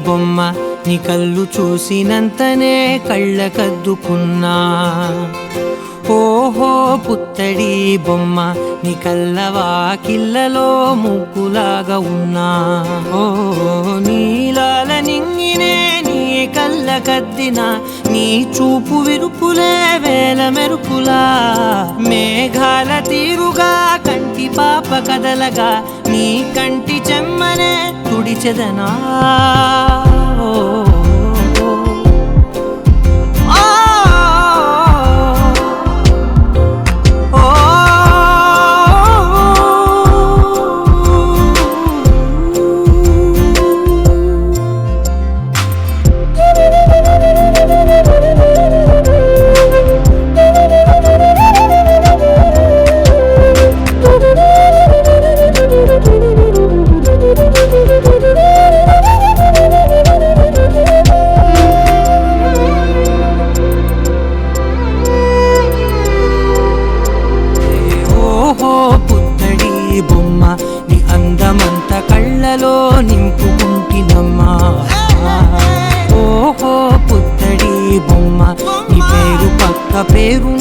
బొమ్మ నీ కళ్ళు చూసినంతనే కళ్ళకద్దుకున్నా. ఓహో పుత్తడి బొమ్మ నీ కళ్ళవాకిళ్ళలో ముగ్గులాగా ఉన్నా. ఓ నీలాల నింగినే నీ కళ్ళకద్దిన నీ చూపు విరుపులే వేల మెరుపులా. మేఘాల తీరుగా కంటి పాప కదలగా నీ కంటి చెమ్మనే తుడిచెదనా. బొమ్మ నీ అందమంత కళ్ళలో నింపుకుంటినమ్మా. ఓహో పుత్తడి బొమ్మ నీ పేరు పక్క పేరు